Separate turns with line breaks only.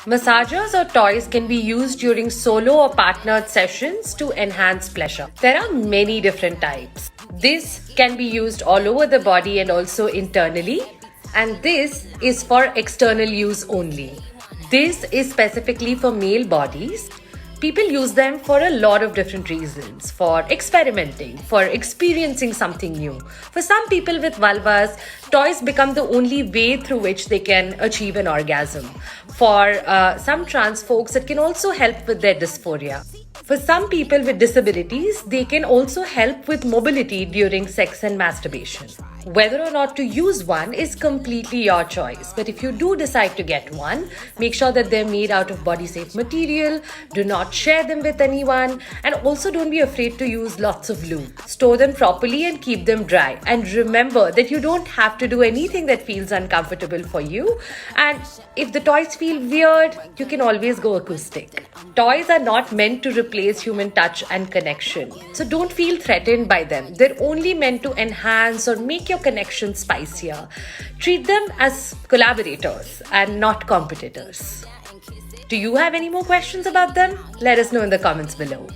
Massagers or toys can be used during solo or partnered sessions to enhance pleasure. There are many different types. This can be used all over the body and also internally, and this is for external use only. This is specifically for male bodies. People use them for a lot of different reasons, for experimenting, for experiencing something new. For some people with vulvas, toys become the only way through which they can achieve an orgasm. For some trans folks, it can also help with their dysphoria. For some people with disabilities, they can also help with mobility during sex and masturbation. Whether or not to use one is completely your choice. But if you do decide to get one, make sure that they're made out of body-safe material, do not share them with anyone, and also don't be afraid to use lots of lube. Store them properly and keep them dry. And remember that you don't have to do anything that feels uncomfortable for you. And if the toys feel weird, you can always go acoustic. Toys are not meant to replace human touch and connection. So don't feel threatened by them. They're only meant to enhance or make your connection spicier. Treat them as collaborators and not competitors. Do you have any more questions about them? Let us know in the comments below.